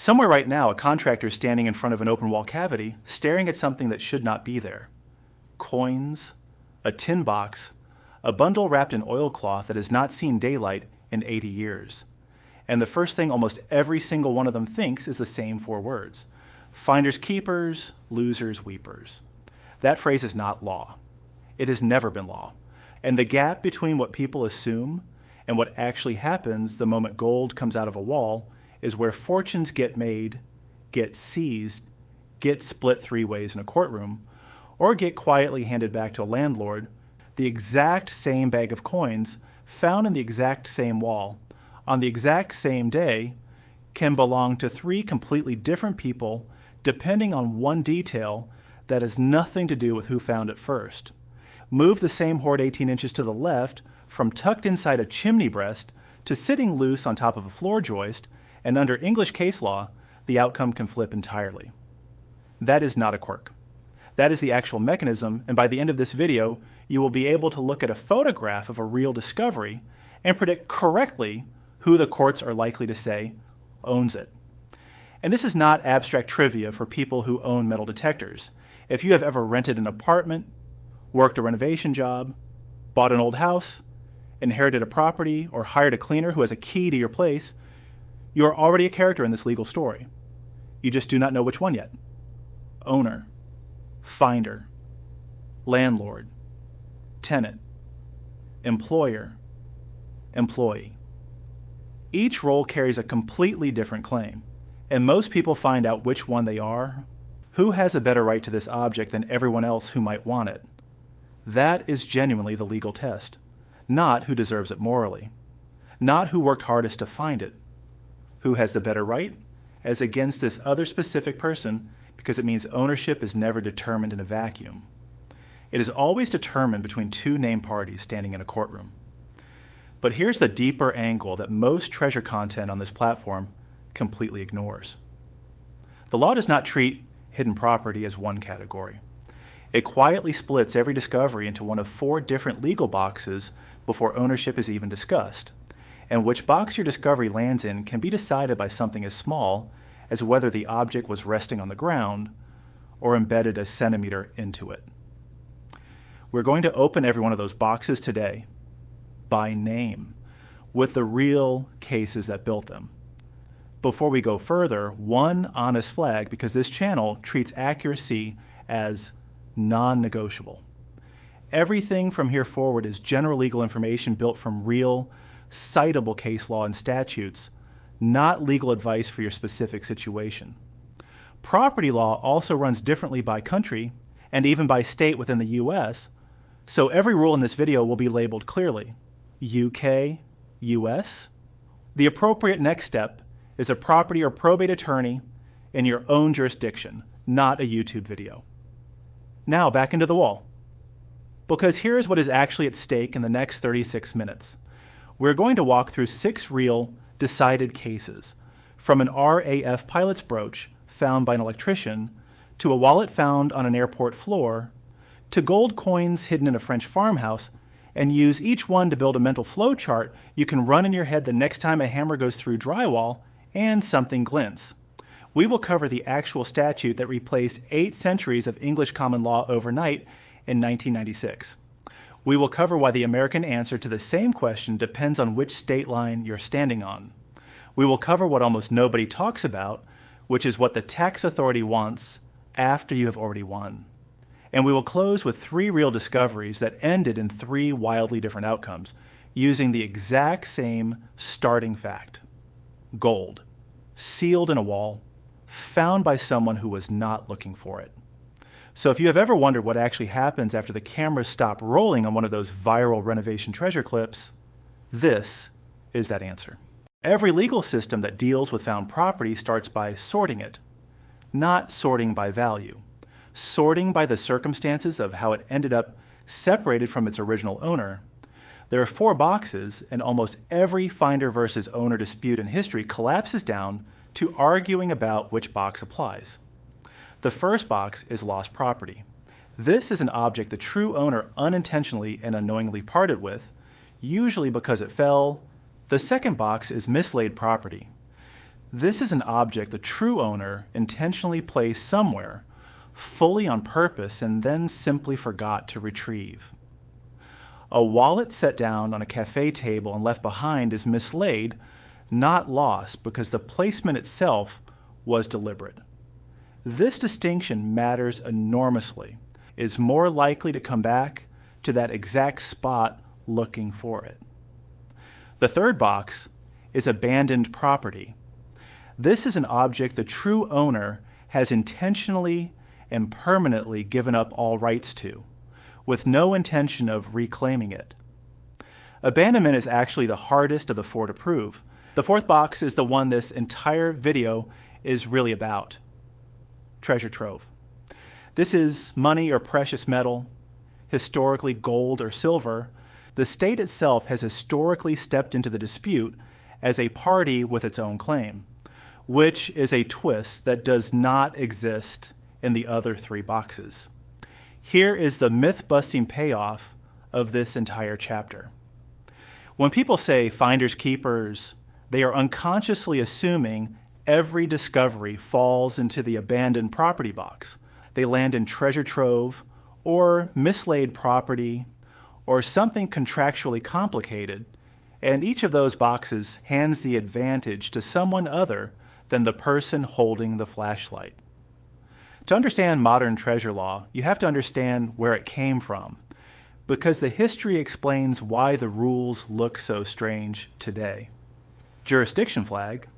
Somewhere right now, a contractor is standing in front of an open wall cavity, staring at something that should not be there. Coins, a tin box, a bundle wrapped in oilcloth that has not seen daylight in 80 years. And the first thing almost every single one of them thinks is the same 4 words. Finders keepers, losers weepers. That phrase is not law. It has never been law. And the gap between what people assume and what actually happens the moment gold comes out of a wall is where fortunes get made, get seized, get split 3 ways in a courtroom, or get quietly handed back to a landlord. The exact same bag of coins found in the exact same wall on the exact same day can belong to 3 completely different people depending on one detail that has nothing to do with who found it first. Move the same hoard 18 inches to the left from tucked inside a chimney breast to sitting loose on top of a floor joist, and under English case law, the outcome can flip entirely. That is not a quirk. That is the actual mechanism, and by the end of this video, you will be able to look at a photograph of a real discovery and predict correctly who the courts are likely to say owns it. And this is not abstract trivia for people who own metal detectors. If you have ever rented an apartment, worked a renovation job, bought an old house, inherited a property, or hired a cleaner who has a key to your place, you are already a character in this legal story. You just do not know which one yet. Owner, finder, landlord, tenant, employer, employee. Each role carries a completely different claim, and most people find out which one they are. Who has a better right to this object than everyone else who might want it? That is genuinely the legal test, not who deserves it morally, not who worked hardest to find it. Who has the better right as against this other specific person, because it means ownership is never determined in a vacuum. It is always determined between 2 named parties standing in a courtroom. But here's the deeper angle that most treasure content on this platform completely ignores. The law does not treat hidden property as one category. It quietly splits every discovery into one of 4 different legal boxes before ownership is even discussed. And which box your discovery lands in can be decided by something as small as whether the object was resting on the ground or embedded a centimeter into it. We're going to open every one of those boxes today by name with the real cases that built them. Before we go further, one honest flag, because this channel treats accuracy as non-negotiable. Everything from here forward is general legal information built from real, citable case law and statutes, not legal advice for your specific situation. Property law also runs differently by country and even by state within the US, so every rule in this video will be labeled clearly. UK, US. The appropriate next step is a property or probate attorney in your own jurisdiction, not a YouTube video. Now back into the wall. Because here's what is actually at stake in the next 36 minutes. We're going to walk through 6 real, decided cases, from an RAF pilot's brooch found by an electrician, to a wallet found on an airport floor, to gold coins hidden in a French farmhouse, and use each one to build a mental flow chart you can run in your head the next time a hammer goes through drywall and something glints. We will cover the actual statute that replaced 8 centuries of English common law overnight in 1996. We will cover why the American answer to the same question depends on which state line you're standing on. We will cover what almost nobody talks about, which is what the tax authority wants after you have already won. And we will close with 3 real discoveries that ended in 3 wildly different outcomes, using the exact same starting fact. Gold, sealed in a wall, found by someone who was not looking for it. So if you have ever wondered what actually happens after the cameras stop rolling on one of those viral renovation treasure clips, this is that answer. Every legal system that deals with found property starts by sorting it, not sorting by value, sorting by the circumstances of how it ended up separated from its original owner. There are 4 boxes, and almost every finder versus owner dispute in history collapses down to arguing about which box applies. The first box is lost property. This is an object the true owner unintentionally and unknowingly parted with, usually because it fell. The second box is mislaid property. This is an object the true owner intentionally placed somewhere, fully on purpose, and then simply forgot to retrieve. A wallet set down on a cafe table and left behind is mislaid, not lost, because the placement itself was deliberate. This distinction matters enormously. It is more likely to come back to that exact spot looking for it. The third box is abandoned property. This is an object the true owner has intentionally and permanently given up all rights to, with no intention of reclaiming it. Abandonment is actually the hardest of the four to prove. The fourth box is the one this entire video is really about: treasure trove. This is money or precious metal, historically gold or silver. The state itself has historically stepped into the dispute as a party with its own claim, which is a twist that does not exist in the other three boxes. Here is the myth-busting payoff of this entire chapter. When people say finders keepers, they are unconsciously assuming every discovery falls into the abandoned property box. They land in treasure trove or mislaid property or something contractually complicated, and each of those boxes hands the advantage to someone other than the person holding the flashlight. To understand modern treasure law, you have to understand where it came from, because the history explains why the rules look so strange today. Jurisdiction flag.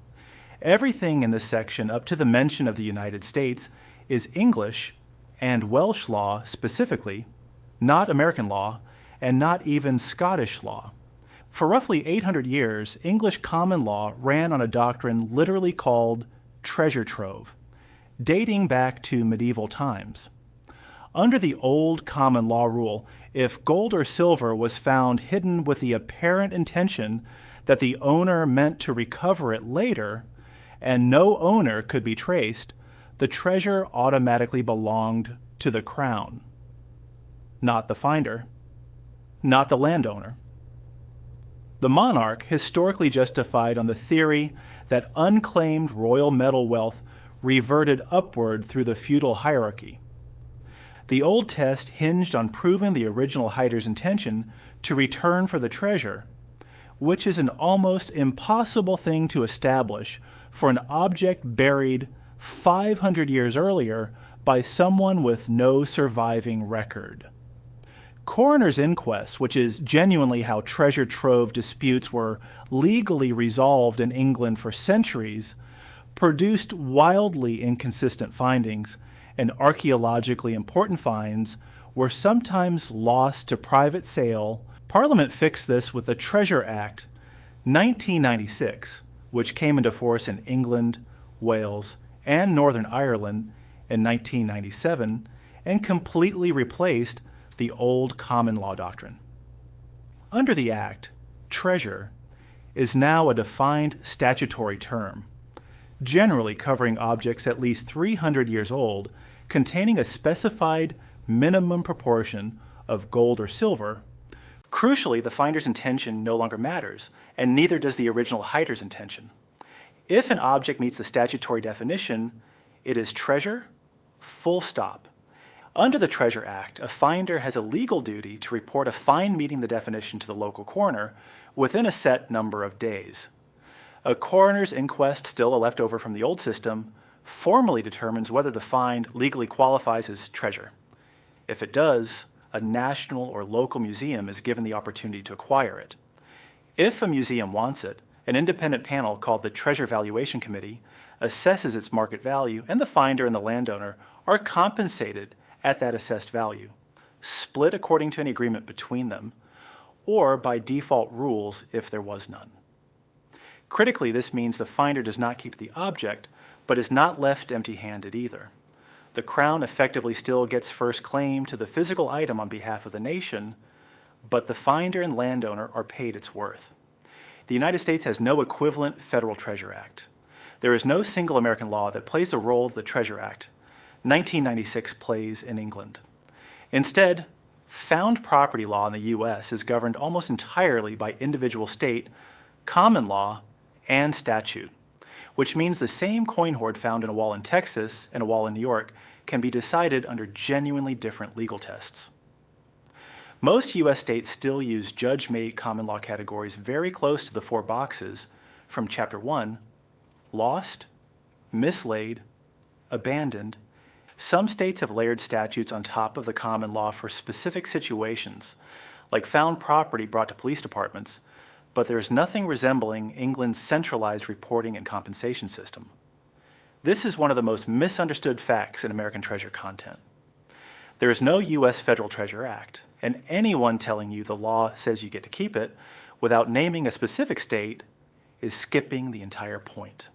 Everything in this section up to the mention of the United States is English and Welsh law specifically, not American law, and not even Scottish law. For roughly 800 years, English common law ran on a doctrine literally called treasure trove, dating back to medieval times. Under the old common law rule, if gold or silver was found hidden with the apparent intention that the owner meant to recover it later, and no owner could be traced, the treasure automatically belonged to the crown, not the finder, not the landowner. The monarch historically justified on the theory that unclaimed royal metal wealth reverted upward through the feudal hierarchy. The old test hinged on proving the original hider's intention to return for the treasure, which is an almost impossible thing to establish for an object buried 500 years earlier by someone with no surviving record. Coroner's inquests, which is genuinely how treasure trove disputes were legally resolved in England for centuries, produced wildly inconsistent findings, and archaeologically important finds were sometimes lost to private sale. Parliament fixed this with the Treasure Act 1996, which came into force in England, Wales, and Northern Ireland in 1997, and completely replaced the old common law doctrine. Under the Act, treasure is now a defined statutory term, generally covering objects at least 300 years old, containing a specified minimum proportion of gold or silver. Crucially, the finder's intention no longer matters, and neither does the original hider's intention. If an object meets the statutory definition, it is treasure, full stop. Under the Treasure Act, a finder has a legal duty to report a find meeting the definition to the local coroner within a set number of days. A coroner's inquest, still a leftover from the old system, formally determines whether the find legally qualifies as treasure. If it does, a national or local museum is given the opportunity to acquire it. If a museum wants it, an independent panel called the Treasure Valuation Committee assesses its market value, and the finder and the landowner are compensated at that assessed value, split according to any agreement between them, or by default rules if there was none. Critically, this means the finder does not keep the object, but is not left empty-handed either. The Crown effectively still gets first claim to the physical item on behalf of the nation, but the finder and landowner are paid its worth. The United States has no equivalent federal Treasure Act. There is no single American law that plays the role the Treasure Act 1996 plays in England. Instead, found property law in the U.S. is governed almost entirely by individual state, common law, and statute. which means the same coin hoard found in a wall in Texas and a wall in New York can be decided under genuinely different legal tests. Most U.S. states still use judge-made common law categories very close to the 4 boxes from Chapter 1, lost, mislaid, abandoned. Some states have layered statutes on top of the common law for specific situations, like found property brought to police departments, but there is nothing resembling England's centralized reporting and compensation system. This is one of the most misunderstood facts in American treasure content. There is no U.S. Federal Treasure Act, and anyone telling you the law says you get to keep it without naming a specific state is skipping the entire point.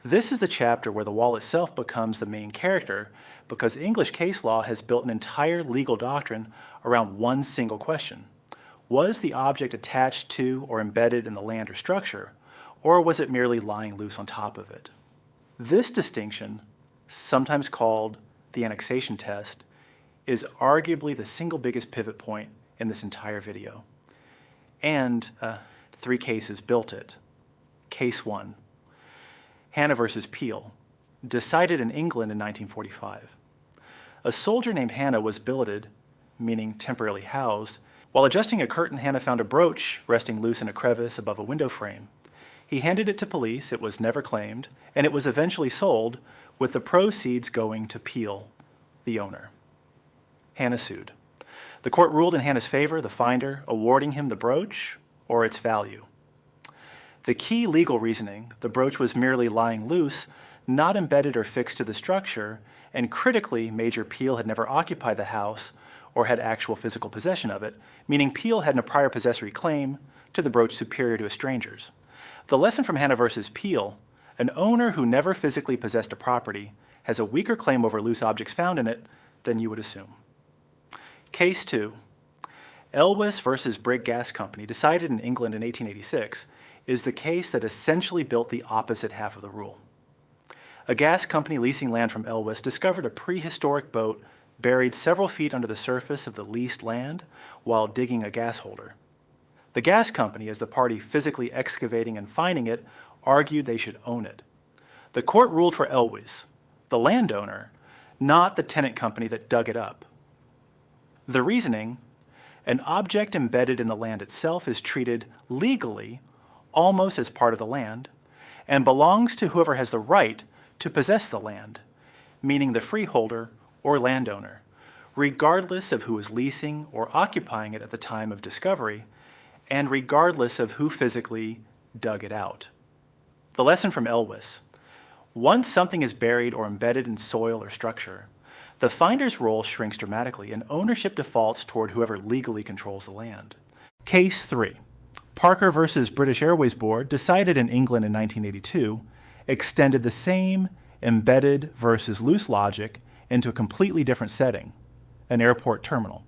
This is the chapter where the wall itself becomes the main character because English case law has built an entire legal doctrine around one single question. Was the object attached to or embedded in the land or structure, or was it merely lying loose on top of it? This distinction, sometimes called the annexation test, is arguably the single biggest pivot point in this entire video. And 3 cases built it. Case 1, Hannah versus Peel, decided in England in 1945. A soldier named Hannah was billeted, meaning temporarily housed. While adjusting a curtain, Hannah found a brooch resting loose in a crevice above a window frame. He handed it to police, it was never claimed, and it was eventually sold, with the proceeds going to Peel, the owner. Hannah sued. The court ruled in Hannah's favor, the finder, awarding him the brooch or its value. The key legal reasoning, the brooch was merely lying loose, not embedded or fixed to the structure, and critically, Major Peel had never occupied the house or had actual physical possession of it, meaning Peel had no prior possessory claim to the brooch superior to a stranger's. The lesson from Hannah versus Peel, an owner who never physically possessed a property has a weaker claim over loose objects found in it than you would assume. Case 2, Elwes versus Brigg Gas Co, decided in England in 1886, is the case that essentially built the opposite half of the rule. A gas company leasing land from Elwes discovered a prehistoric boat buried several feet under the surface of the leased land while digging a gas holder. The gas company, as the party physically excavating and finding it, argued they should own it. The court ruled for Elwes, the landowner, not the tenant company that dug it up. The reasoning, an object embedded in the land itself is treated legally almost as part of the land and belongs to whoever has the right to possess the land, meaning the freeholder or landowner, regardless of who is leasing or occupying it at the time of discovery, and regardless of who physically dug it out. The lesson from Elwes: once something is buried or embedded in soil or structure, the finder's role shrinks dramatically and ownership defaults toward whoever legally controls the land. Case 3, Parker versus British Airways Board, decided in England in 1982, extended the same embedded versus loose logic into a completely different setting, an airport terminal.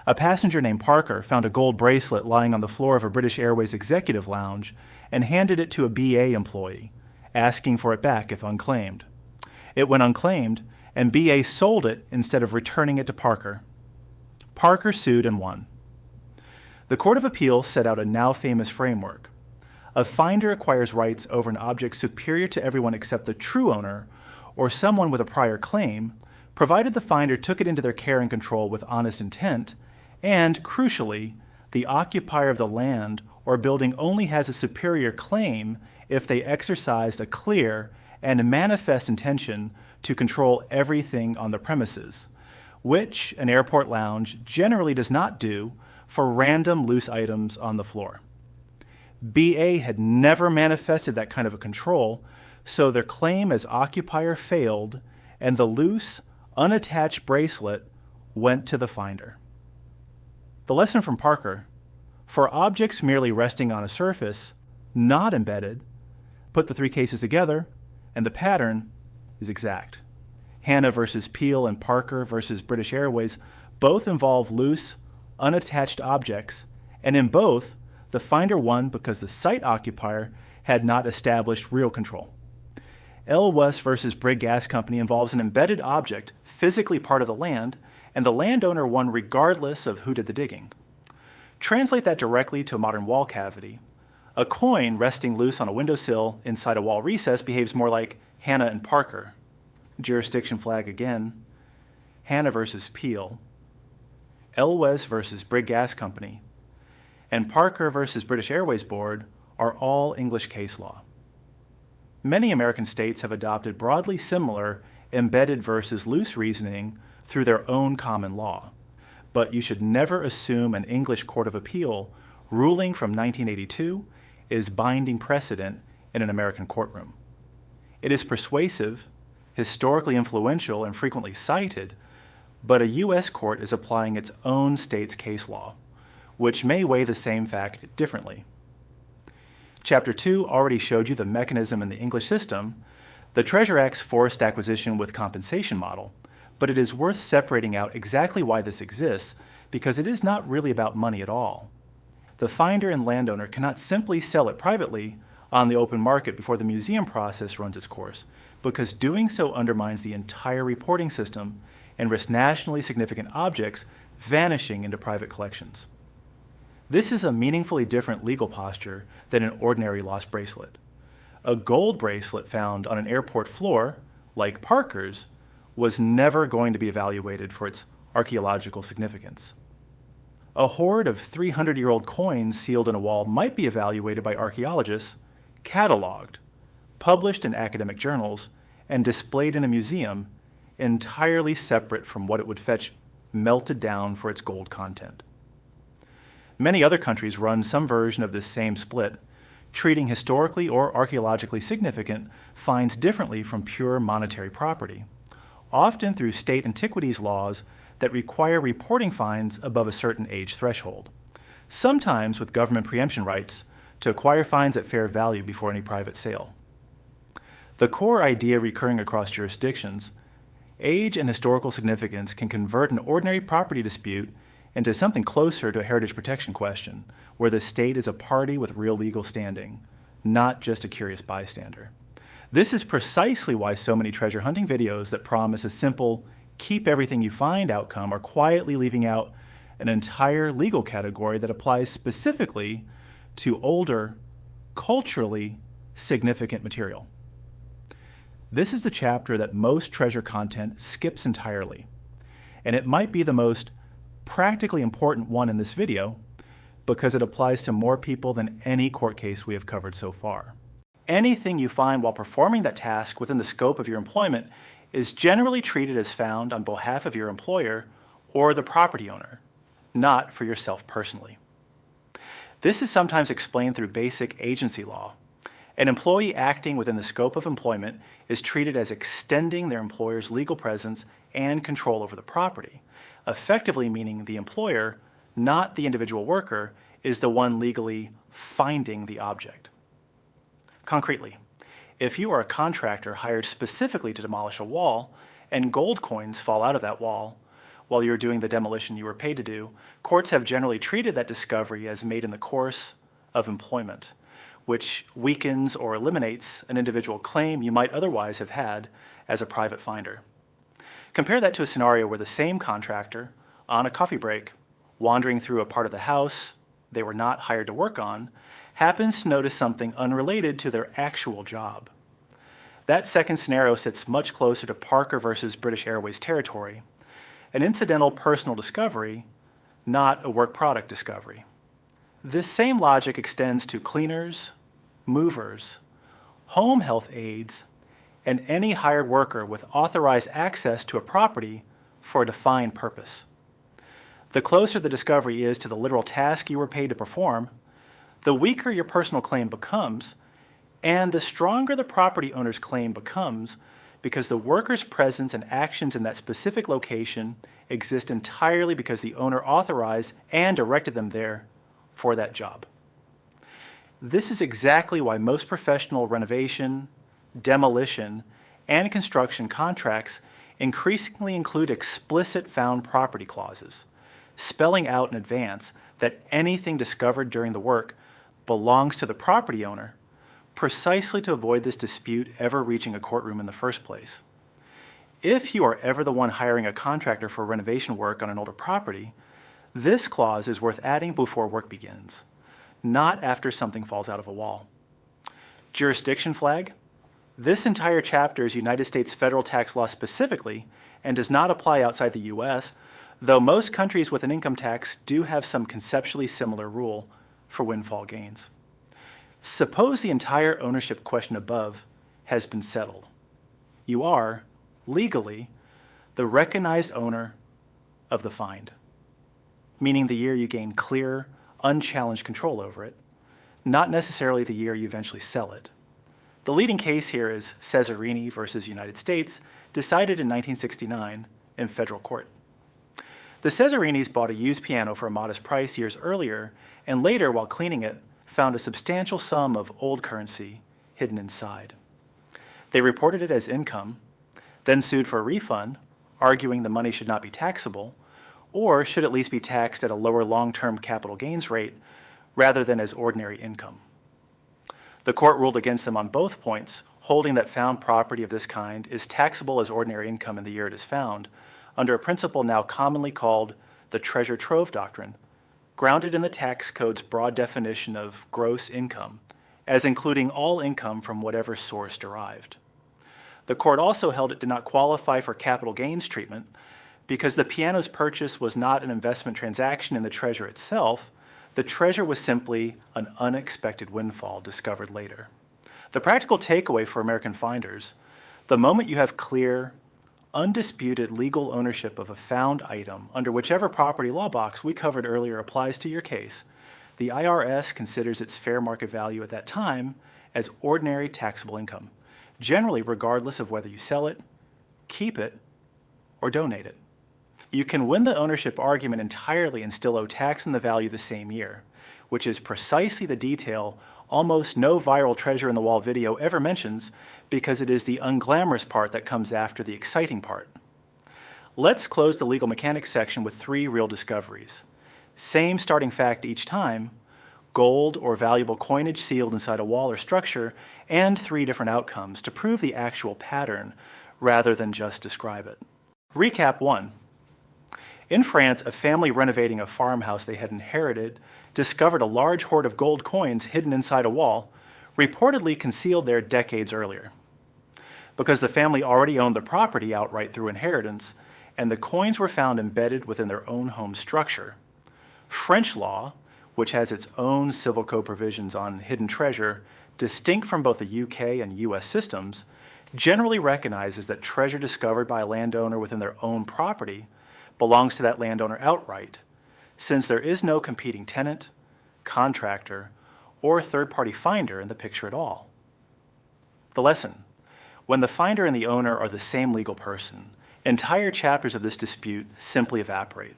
A passenger named Parker found a gold bracelet lying on the floor of a British Airways executive lounge and handed it to a BA employee, asking for it back if unclaimed. It went unclaimed, and BA sold it instead of returning it to Parker. Parker sued and won. The Court of Appeals set out a now famous framework. A finder acquires rights over an object superior to everyone except the true owner or someone with a prior claim, provided the finder took it into their care and control with honest intent, and, crucially, the occupier of the land or building only has a superior claim if they exercised a clear and manifest intention to control everything on the premises, which an airport lounge generally does not do for random loose items on the floor. BA had never manifested that kind of a control, so their claim as occupier failed, and the loose, unattached bracelet went to the finder. The lesson from Parker: for objects merely resting on a surface, not embedded, put the 3 cases together, and the pattern is exact. Hannah versus Peel and Parker versus British Airways both involve loose, unattached objects, and in both, the finder won because the site occupier had not established real control. Elwes versus Brigg Gas Co involves an embedded object, physically part of the land, and the landowner won regardless of who did the digging. Translate that directly to a modern wall cavity. A coin resting loose on a windowsill inside a wall recess behaves more like Hannah and Parker. Jurisdiction flag again. Hannah versus Peel. Elwes versus Brigg Gas Co. And Parker versus British Airways Board are all English case law. Many American states have adopted broadly similar embedded versus loose reasoning through their own common law. But you should never assume an English Court of Appeal ruling from 1982 is binding precedent in an American courtroom. It is persuasive, historically influential, and frequently cited, but a U.S. court is applying its own state's case law, which may weigh the same fact differently. Chapter 2 already showed you the mechanism in the English system, the Treasure Act's forced acquisition with compensation model, but it is worth separating out exactly why this exists, because it is not really about money at all. The finder and landowner cannot simply sell it privately on the open market before the museum process runs its course, because doing so undermines the entire reporting system and risks nationally significant objects vanishing into private collections. This is a meaningfully different legal posture than an ordinary lost bracelet. A gold bracelet found on an airport floor, like Parker's, was never going to be evaluated for its archaeological significance. A hoard of 300-year-old coins sealed in a wall might be evaluated by archaeologists, cataloged, published in academic journals, and displayed in a museum, entirely separate from what it would fetch melted down for its gold content. Many other countries run some version of this same split, treating historically or archaeologically significant finds differently from pure monetary property, often through state antiquities laws that require reporting fines above a certain age threshold, sometimes with government preemption rights to acquire fines at fair value before any private sale. The core idea recurring across jurisdictions, age and historical significance can convert an ordinary property dispute into something closer to a heritage protection question, where the state is a party with real legal standing, not just a curious bystander. This is precisely why so many treasure hunting videos that promise a simple keep everything you find outcome are quietly leaving out an entire legal category that applies specifically to older, culturally significant material. This is the chapter that most treasure content skips entirely, and it might be the most practically important one in this video because it applies to more people than any court case we have covered so far. Anything you find while performing that task within the scope of your employment is generally treated as found on behalf of your employer or the property owner, not for yourself personally. This is sometimes explained through basic agency law. An employee acting within the scope of employment is treated as extending their employer's legal presence and control over the property, effectively meaning the employer, not the individual worker, is the one legally finding the object. Concretely, if you are a contractor hired specifically to demolish a wall and gold coins fall out of that wall while you're doing the demolition you were paid to do, courts have generally treated that discovery as made in the course of employment, which weakens or eliminates an individual claim you might otherwise have had as a private finder. Compare that to a scenario where the same contractor, on a coffee break, wandering through a part of the house they were not hired to work on, happens to notice something unrelated to their actual job. That second scenario sits much closer to Parker versus British Airways territory, an incidental personal discovery, not a work product discovery. This same logic extends to cleaners, movers, home health aides, and any hired worker with authorized access to a property for a defined purpose. The closer the discovery is to the literal task you were paid to perform, the weaker your personal claim becomes, and the stronger the property owner's claim becomes because the worker's presence and actions in that specific location exist entirely because the owner authorized and directed them there for that job. This is exactly why most professional renovation, demolition, and construction contracts increasingly include explicit found property clauses, spelling out in advance that anything discovered during the work belongs to the property owner, precisely to avoid this dispute ever reaching a courtroom in the first place. If you are ever the one hiring a contractor for renovation work on an older property, this clause is worth adding before work begins, not after something falls out of a wall. Jurisdiction flag. This entire chapter is United States federal tax law specifically and does not apply outside the U.S., though most countries with an income tax do have some conceptually similar rule for windfall gains. Suppose the entire ownership question above has been settled. You are, legally, the recognized owner of the find, meaning the year you gain clear, unchallenged control over it, not necessarily the year you eventually sell it. The leading case here is Cesarini versus United States, decided in 1969 in federal court. The Cesarinis bought a used piano for a modest price years earlier, and later, while cleaning it, found a substantial sum of old currency hidden inside. They reported it as income, then sued for a refund, arguing the money should not be taxable, or should at least be taxed at a lower long-term capital gains rate rather than as ordinary income. The court ruled against them on both points, holding that found property of this kind is taxable as ordinary income in the year it is found, under a principle now commonly called the treasure trove doctrine, grounded in the tax code's broad definition of gross income, as including all income from whatever source derived. The court also held it did not qualify for capital gains treatment because the piano's purchase was not an investment transaction in the treasure itself. The treasure was simply an unexpected windfall discovered later. The practical takeaway for American finders: the moment you have clear, undisputed legal ownership of a found item under whichever property law box we covered earlier applies to your case, the IRS considers its fair market value at that time as ordinary taxable income, generally regardless of whether you sell it, keep it, or donate it. You can win the ownership argument entirely and still owe tax on the value the same year, which is precisely the detail almost no viral treasure in the wall video ever mentions, because it is the unglamorous part that comes after the exciting part. Let's close the legal mechanics section with 3 real discoveries. Same starting fact each time: gold or valuable coinage sealed inside a wall or structure, and 3 different outcomes to prove the actual pattern rather than just describe it. Recap 1. In France, a family renovating a farmhouse they had inherited discovered a large hoard of gold coins hidden inside a wall, reportedly concealed there decades earlier. Because the family already owned the property outright through inheritance, and the coins were found embedded within their own home structure, French law, which has its own civil code provisions on hidden treasure, distinct from both the UK and US systems, generally recognizes that treasure discovered by a landowner within their own property belongs to that landowner outright, since there is no competing tenant, contractor, or third-party finder in the picture at all. The lesson: when the finder and the owner are the same legal person, entire chapters of this dispute simply evaporate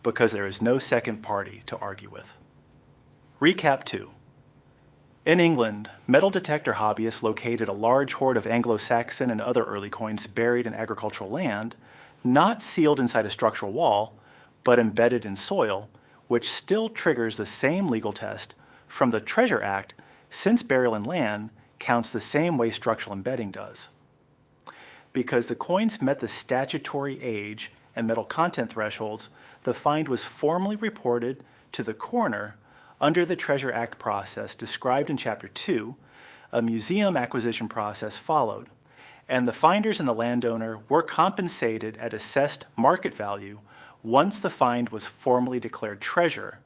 because there is no second party to argue with. Recap 2. In England, metal detector hobbyists located a large hoard of Anglo-Saxon and other early coins buried in agricultural land, not sealed inside a structural wall, but embedded in soil, which still triggers the same legal test from the Treasure Act, since burial in land counts the same way structural embedding does. Because the coins met the statutory age and metal content thresholds, the find was formally reported to the coroner under the Treasure Act process described in Chapter 2. A museum acquisition process followed, and the finders and the landowner were compensated at assessed market value once the find was formally declared treasure,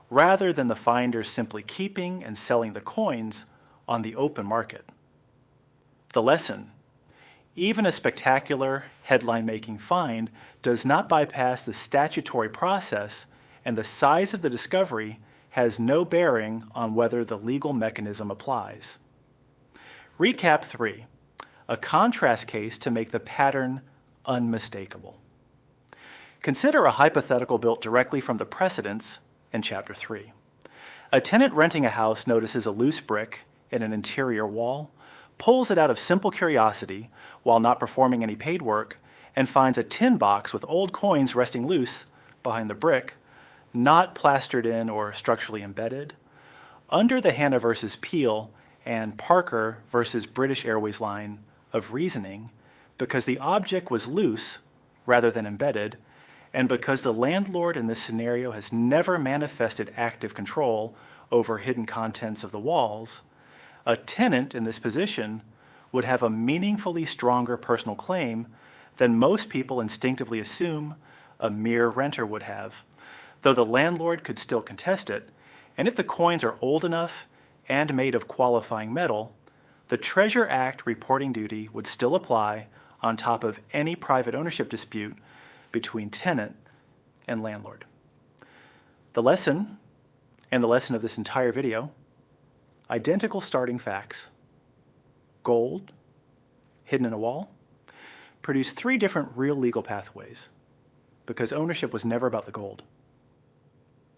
rather than the finders simply keeping and selling the coins on the open market. The lesson: even a spectacular, headline-making find does not bypass the statutory process, and the size of the discovery has no bearing on whether the legal mechanism applies. Recap 3. A contrast case to make the pattern unmistakable. Consider a hypothetical built directly from the precedents in Chapter 3. A tenant renting a house notices a loose brick in an interior wall, pulls it out of simple curiosity while not performing any paid work, and finds a tin box with old coins resting loose behind the brick, not plastered in or structurally embedded. Under the Hannah versus Peel and Parker versus British Airways line of reasoning, because the object was loose rather than embedded, and because the landlord in this scenario has never manifested active control over hidden contents of the walls, a tenant in this position would have a meaningfully stronger personal claim than most people instinctively assume a mere renter would have, though the landlord could still contest it, and if the coins are old enough and made of qualifying metal, the Treasure Act reporting duty would still apply on top of any private ownership dispute between tenant and landlord. The lesson, and the lesson of this entire video, identical starting facts. Gold, hidden in a wall, produce 3 different real legal pathways because ownership was never about the gold.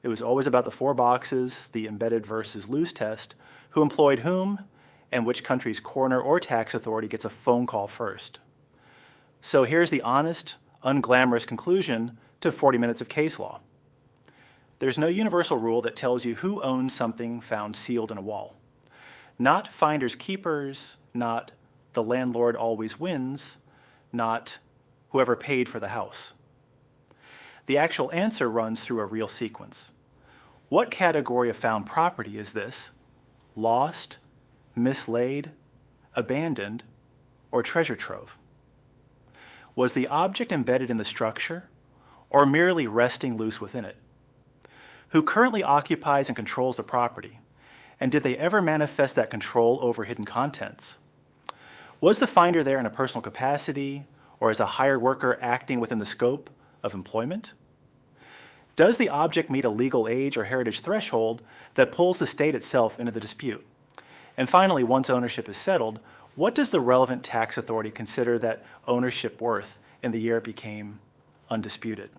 It was always about the 4 boxes, the embedded versus loose test, who employed whom, and which country's coroner or tax authority gets a phone call first. So here's the honest, unglamorous conclusion to 40 minutes of case law. There's no universal rule that tells you who owns something found sealed in a wall. Not finders keepers, not the landlord always wins, not whoever paid for the house. The actual answer runs through a real sequence. What category of found property is this? Lost, mislaid, abandoned, or treasure trove? Was the object embedded in the structure or merely resting loose within it? Who currently occupies and controls the property? And did they ever manifest that control over hidden contents? Was the finder there in a personal capacity or as a hired worker acting within the scope of employment? Does the object meet a legal age or heritage threshold that pulls the state itself into the dispute? And finally, once ownership is settled, what does the relevant tax authority consider that ownership worth in the year it became undisputed?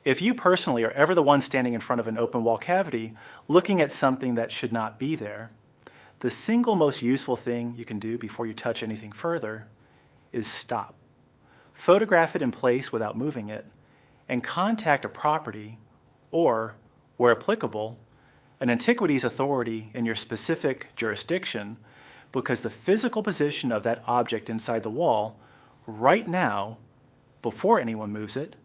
If you personally are ever the one standing in front of an open wall cavity looking at something that should not be there, the single most useful thing you can do before you touch anything further is stop. Photograph it in place without moving it, and contact a property or, where applicable, an antiquities authority in your specific jurisdiction, because the physical position of that object inside the wall right now, before anyone moves it,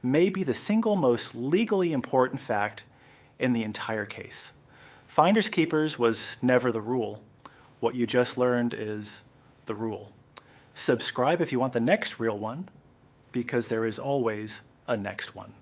may be the single most legally important fact in the entire case. Finders keepers was never the rule. What you just learned is the rule. Subscribe if you want the next real one, because there is always a next one.